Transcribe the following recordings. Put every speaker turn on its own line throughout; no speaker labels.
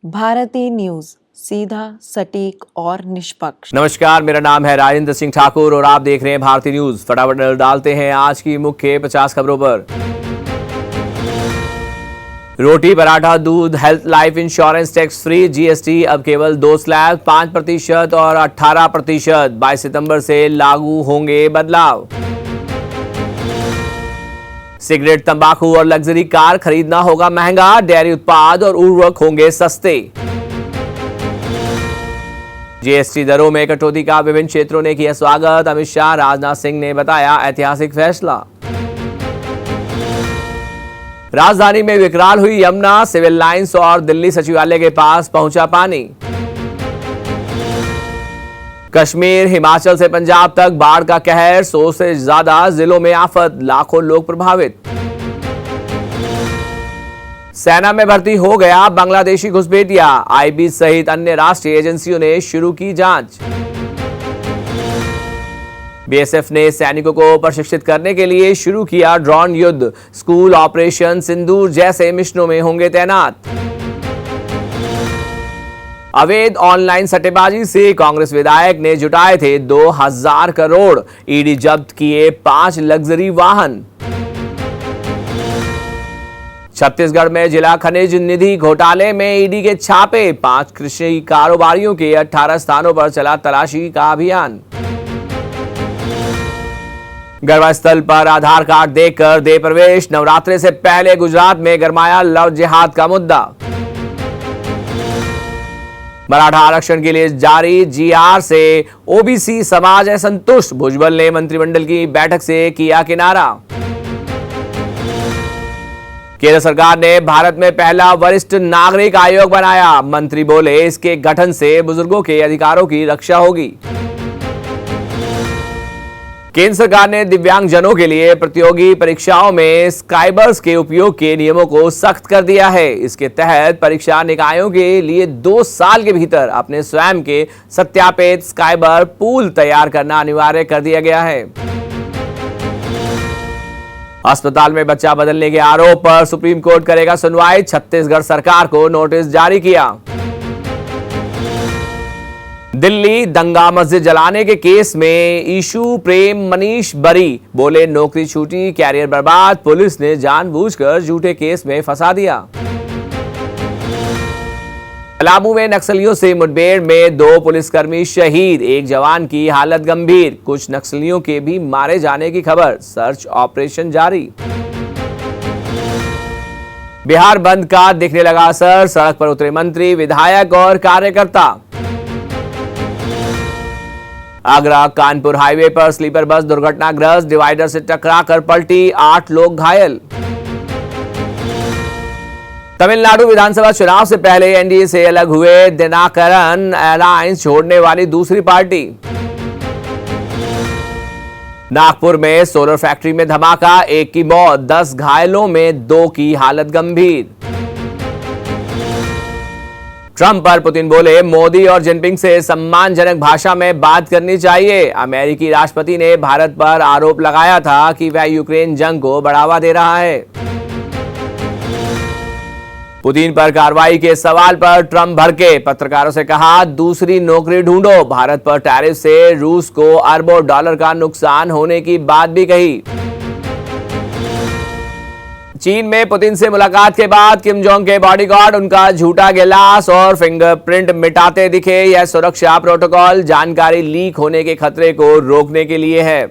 Bharti news, सीधा, सटीक और निष्पक्ष।
नमस्कार, मेरा नाम है राजेंद्र सिंह ठाकुर और आप देख रहे हैं भारती न्यूज। फटाफट नजर डालते हैं आज की मुख्य 50 खबरों पर। रोटी, पराठा, दूध, health, life insurance tax free. GST अब केवल 2 स्लैब 5% और 18%। 22 सितंबर से लागू होंगे बदलाव। सिगरेट, तंबाकू और लग्जरी कार खरीदना होगा महंगा। डेयरी उत्पाद और उर्वरक होंगे सस्ते। जीएसटी दरों में कटौती का विभिन्न क्षेत्रों ने किया स्वागत। अमित शाह, राजनाथ सिंह ने बताया ऐतिहासिक फैसला। राजधानी में विकराल हुई यमुना, सिविल लाइंस और दिल्ली सचिवालय के पास पहुंचा पानी। कश्मीर, हिमाचल से पंजाब तक बाढ़ का कहर, 100 से ज्यादा जिलों में आफत, लाखों लोग प्रभावित। सेना में भर्ती हो गया बांग्लादेशी घुसपैठिया, आईबी सहित अन्य राष्ट्रीय एजेंसियों ने शुरू की जांच। बीएसएफ ने सैनिकों को प्रशिक्षित करने के लिए शुरू किया ड्रोन युद्ध, स्कूल ऑपरेशन सिंदूर जैसे मिशनों में होंगे तैनात। अवैध ऑनलाइन सट्टेबाजी से कांग्रेस विधायक ने जुटाए थे 2000 करोड़, ईडी जब्त किए 5 लग्जरी वाहन। छत्तीसगढ़ में जिला खनिज निधि घोटाले में ईडी के छापे, 5 कृषि कारोबारियों के 18 स्थानों पर चला तलाशी का अभियान। गरबा स्थल पर आधार कार्ड देखकर दे प्रवेश, नवरात्रि से पहले गुजरात में गरमाया लव जिहाद का मुद्दा। मराठा आरक्षण के लिए जारी जीआर से ओबीसी समाज असंतुष्ट, भुजबल ने मंत्रिमंडल की बैठक से किया किनारा। केंद्र सरकार ने भारत में पहला वरिष्ठ नागरिक आयोग बनाया, मंत्री बोले इसके गठन से बुजुर्गों के अधिकारों की रक्षा होगी। केंद्र सरकार ने दिव्यांगजनों के लिए प्रतियोगी परीक्षाओं में स्काइबर्स के उपयोग के नियमों को सख्त कर दिया है। इसके तहत परीक्षा निकायों के लिए 2 साल के भीतर अपने स्वयं के सत्यापित स्काइबर पूल तैयार करना अनिवार्य कर दिया गया है। अस्पताल में बच्चा बदलने के आरोप पर सुप्रीम कोर्ट करेगा सुनवाई, छत्तीसगढ़ सरकार को नोटिस जारी किया। दिल्ली दंगा मस्जिद जलाने के केस में ईशू प्रेम मनीष बरी, बोले नौकरी छूटी, कैरियर बर्बाद, पुलिस ने जानबूझकर झूठे केस में फंसा दिया। पलामू में नक्सलियों से मुठभेड़ में 2 पुलिसकर्मी शहीद, 1 जवान की हालत गंभीर, कुछ नक्सलियों के भी मारे जाने की खबर, सर्च ऑपरेशन जारी। बिहार बंद का दिखने लगा असर, सड़क पर उतरे मंत्री, विधायक और कार्यकर्ता। आगरा कानपुर हाईवे पर स्लीपर बस दुर्घटनाग्रस्त, डिवाइडर से टकराकर पलटी, 8 लोग घायल। तमिलनाडु विधानसभा चुनाव से पहले एनडीए से अलग हुए दिनाकरन, अलायंस छोड़ने वाली दूसरी पार्टी। नागपुर में सोलर फैक्ट्री में धमाका, 1 की मौत, 10 घायलों में 2 की हालत गंभीर। ट्रंप पर पुतिन बोले मोदी और जिनपिंग से सम्मानजनक भाषा में बात करनी चाहिए। अमेरिकी राष्ट्रपति ने भारत पर आरोप लगाया था कि वह यूक्रेन जंग को बढ़ावा दे रहा है। पुतिन पर कार्रवाई के सवाल पर ट्रंप भड़के, पत्रकारों से कहा दूसरी नौकरी ढूंढो। भारत पर टैरिफ से रूस को अरबों डॉलर का नुकसान होने की बात भी कही। चीन में पुतिन से मुलाकात के बाद किम जोंग के बॉडीगार्ड उनका झूठा गिलास और फिंगरप्रिंट मिटाते दिखे। यह सुरक्षा प्रोटोकॉल जानकारी लीक होने के खतरे को रोकने के लिए है।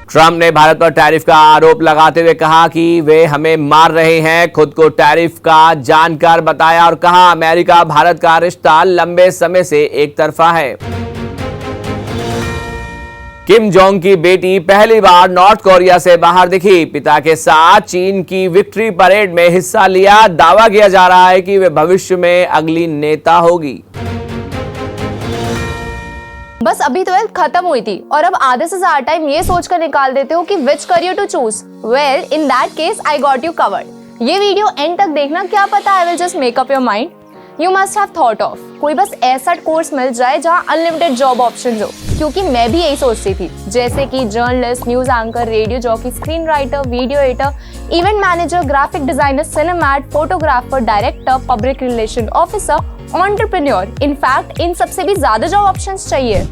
ट्रंप ने भारत पर टैरिफ का आरोप लगाते हुए कहा कि वे हमें मार रहे हैं, खुद को टैरिफ का जानकार बताया और कहा अमेरिका भारत का रिश्ता लंबे समय से एक तरफा है। किम जोंग की बेटी पहली बार नॉर्थ कोरिया से बाहर दिखी, पिता के साथ चीन की विक्ट्री परेड में हिस्सा लिया। दावा किया जा रहा है कि वे भविष्य में अगली नेता होगी।
बस अभी 12th खत्म हुई थी और अब आधे से ज्यादा टाइम ये सोचकर निकाल देते हो कि which career to choose. Well, in that case I got you covered. ये वीडियो एंड तक देखना, क्या पता I will just make up your mind. You must have thought of कोई बस ऐसा कोर्स मिल जाए जहाँ अनलिमिटेड जॉब ऑप्शन हो, क्योंकि मैं भी यही सोचती थी, जैसे कि journalist, news anchor, radio jockey, screen writer, video editor, event manager, graphic designer, cinematographer, director, public relation officer, entrepreneur. In fact इन सबसे भी ज्यादा जॉब ऑप्शंस चाहिए।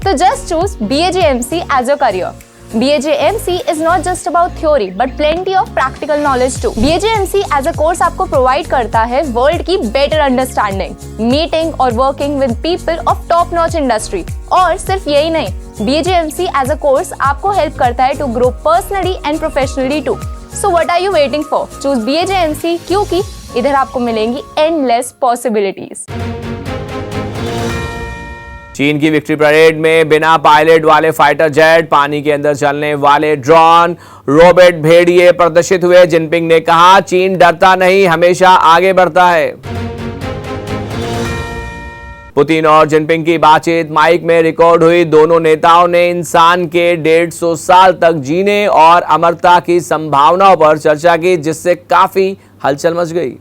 तो just choose BAJMC as a career. BAJMC is not just about theory but plenty of practical knowledge too. BAJMC as a course आपको provide करता है world की better understanding, meeting और working with people of top notch industry। और सिर्फ यही नहीं, BAJMC as a course आपको help करता है to grow personally and professionally too. So what are you waiting for? Choose BAJMC क्योंकि इधर आपको मिलेंगी endless possibilities।
चीन की विक्ट्री परेड में बिना पायलट वाले फाइटर जेट, पानी के अंदर चलने वाले ड्रोन, रोबोट भेड़िए प्रदर्शित हुए। जिनपिंग ने कहा, चीन डरता नहीं, हमेशा आगे बढ़ता है। पुतिन और जिनपिंग की बातचीत माइक में रिकॉर्ड हुई। दोनों नेताओं ने इंसान के 150 साल तक जीने और अमरता की संभावनाओं पर चर्चा की, जिससे काफी हलचल मच गई।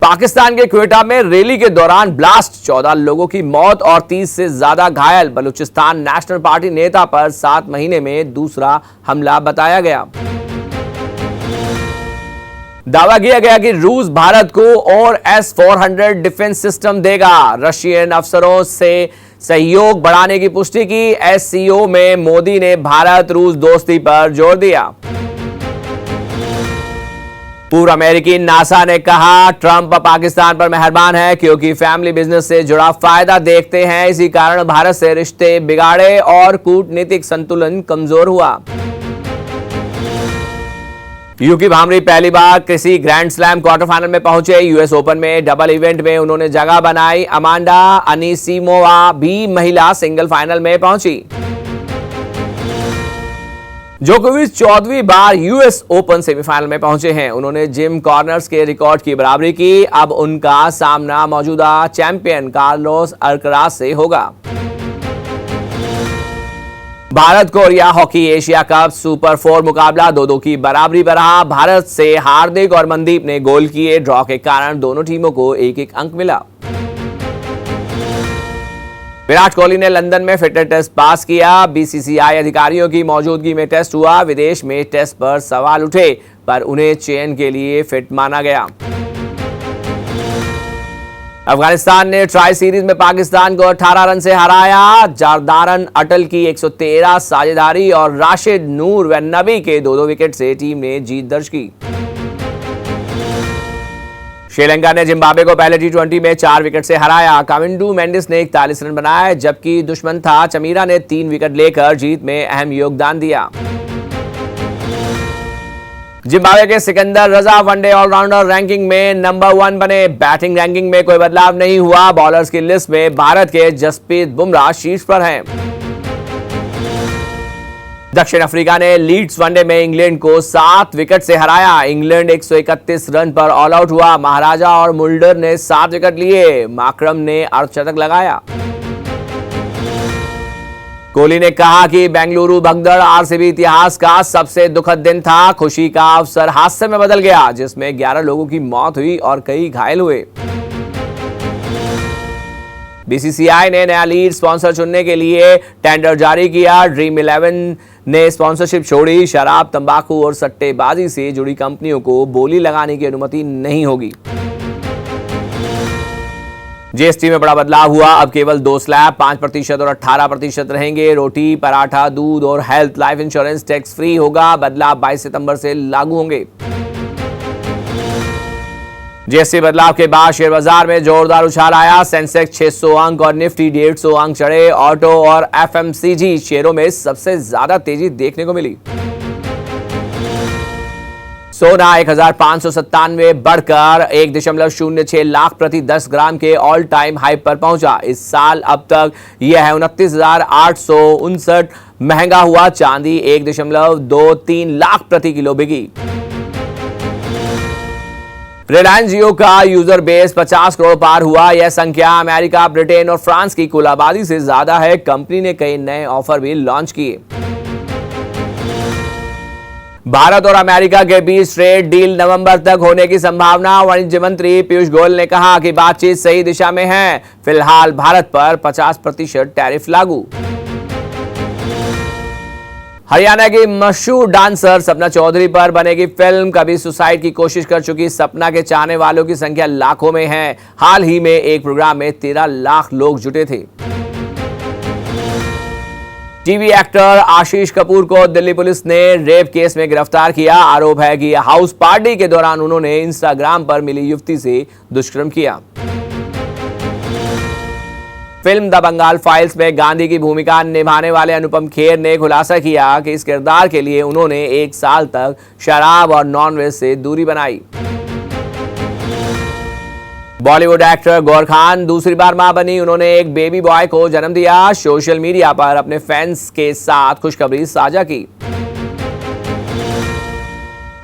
पाकिस्तान के क्वेटा में रैली के दौरान ब्लास्ट, 14 लोगों की मौत और 30 से ज्यादा घायल। बलूचिस्तान नेशनल पार्टी नेता पर 7 महीने में दूसरा हमला बताया गया। दावा किया गया कि रूस भारत को और S-400 डिफेंस सिस्टम देगा। रशियन अफसरों से सहयोग बढ़ाने की पुष्टि की। SCO में मोदी ने भारत रूस दोस्ती पर जोर दिया। पूर्व अमेरिकी नासा ने कहा, ट्रंप पाकिस्तान पर मेहरबान है क्योंकि फैमिली बिजनेस से जुड़ा फायदा देखते हैं, इसी कारण भारत से रिश्ते बिगाड़े और कूटनीतिक संतुलन कमजोर हुआ। यूकी भामरी पहली बार किसी ग्रैंड स्लैम क्वार्टर फाइनल में पहुंचे। US ओपन में डबल इवेंट में उन्होंने जगह बनाई। अमांडा अनीसिमोवा भी महिला सिंगल फाइनल में पहुंची। जोकोविच 14वीं बार US ओपन सेमीफाइनल में पहुंचे हैं। उन्होंने जिम कॉर्नर्स के रिकॉर्ड की बराबरी की। अब उनका सामना मौजूदा चैंपियन कार्लोस अल्कराज से होगा। Bharat Korea hockey Asia cup super 4 मुकाबला 2-2 की बराबरी पर रहा। भारत से हार्दिक और मनदीप ने गोल किए। ड्रॉ के कारण दोनों टीमों को 1-1 अंक मिला। विराट कोहली ने लंदन में फिटनेस टेस्ट पास किया। BCCI अधिकारियों की मौजूदगी में टेस्ट हुआ। विदेश में टेस्ट पर सवाल उठे, पर उन्हें चयन के लिए फिट माना गया। अफगानिस्तान ने ट्राई सीरीज में पाकिस्तान को 18 रन से हराया। जरदारन अटल की 113 साझेदारी और राशिद, नूर व नबी के 2-2 विकेट से टीम ने जीत दर्ज की। श्रीलंका ने जिम्बाब्वे को पहले T20 में 4 विकेट से हराया। काविंडू मेंडिस ने 41 रन बनाए, जबकि दुश्मन था चमीरा ने 3 विकेट लेकर जीत में अहम योगदान दिया। जिम्बाब्वे के सिकंदर रजा वनडे ऑलराउंडर रैंकिंग में नंबर 1 बने। बैटिंग रैंकिंग में कोई बदलाव नहीं हुआ। बॉलर्स की लिस्ट में भारत के जसप्रीत बुमराह शीर्ष पर हैं। दक्षिण अफ्रीका ने लीड्स वनडे में इंग्लैंड को 7 विकेट से हराया। इंग्लैंड 131 रन पर ऑल आउट हुआ। महाराजा और मुल्डर ने 7 विकेट लिए। माकरम ने अर्धशतक लगाया। कोहली ने कहा कि बेंगलुरु भगदड़ RCB इतिहास का सबसे दुखद दिन था। खुशी का अवसर हादसे में बदल गया, जिसमें 11 लोगों की मौत हुई और कई घायल हुए। BCCI ने नया लीड स्पॉन्सर चुनने के लिए टेंडर जारी किया। ड्रीम 11 ने स्पॉन्सरशिप छोड़ी। शराब, तंबाकू और सट्टेबाजी से जुड़ी कंपनियों को बोली लगाने की अनुमति नहीं होगी। GST में बड़ा बदलाव हुआ। अब केवल 2 स्लैब 5% और 18% रहेंगे। रोटी, पराठा, दूध और health life insurance tax free होगा। बदलाव 22 सितंबर से लागू होंगे। GST बदलाव के बाद शेयर बाजार में जोरदार उछाल आया। सेंसेक्स 600 अंक और निफ्टी 150 अंक चढ़े। ऑटो और FMCG शेयरों में सबसे ज्यादा तेजी देखने को मिली। सोना 1597 बढ़कर 1.06 लाख प्रति 10 ग्राम के ऑल टाइम हाई पर पहुंचा। इस साल अब तक यह है 29,859 महंगा हुआ। चांदी 1.23 लाख प्रति किलो बिकी। रिलायंस जियो का यूजर बेस 50 करोड़ पार हुआ। यह संख्या अमेरिका, ब्रिटेन और फ्रांस की कुल आबादी से ज्यादा है। कंपनी ने कई नए ऑफर भी लॉन्च किए। भारत और अमेरिका के बीच ट्रेड डील नवंबर तक होने की संभावना। वाणिज्य मंत्री पीयूष गोयल ने कहा कि बातचीत सही दिशा में है। फिलहाल भारत पर 50% टैरिफ लागू। हरियाणा की मशहूर डांसर सपना चौधरी पर बनेगी फिल्म। कभी सुसाइड की कोशिश कर चुकी सपना के चाहने वालों की संख्या लाखों में है। हाल ही में एक प्रोग्राम में 13 लाख लोग जुटे थे। टीवी एक्टर आशीष कपूर को दिल्ली पुलिस ने रेप केस में गिरफ्तार किया। आरोप है कि हाउस पार्टी के दौरान उन्होंने इंस्टाग्राम पर मिली युवती से दुष्कर्म किया। फिल्म द बंगाल फाइल्स में गांधी की भूमिका निभाने वाले अनुपम खेर ने खुलासा किया कि इस किरदार के लिए उन्होंने 1 साल तक शराब और नॉनवेज से दूरी बनाई। बॉलीवुड एक्टर गौर खान दूसरी बार मां बनी। उन्होंने एक बेबी बॉय को जन्म दिया। सोशल मीडिया पर अपने फैंस के साथ खुशखबरी साझा की।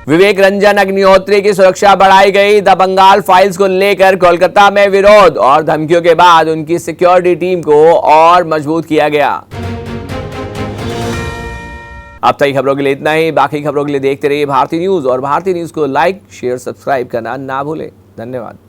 विवेक रंजन अग्निहोत्री की सुरक्षा बढ़ाई गई। द बंगाल फाइल्स को लेकर कोलकाता में विरोध और धमकियों के बाद उनकी सिक्योरिटी टीम को और मजबूत किया गया। अब तक खबरों के लिए इतना ही। बाकी खबरों के लिए देखते रहिए भारतीय न्यूज और भारतीय न्यूज को लाइक, शेयर, सब्सक्राइब करना ना भूलें। धन्यवाद।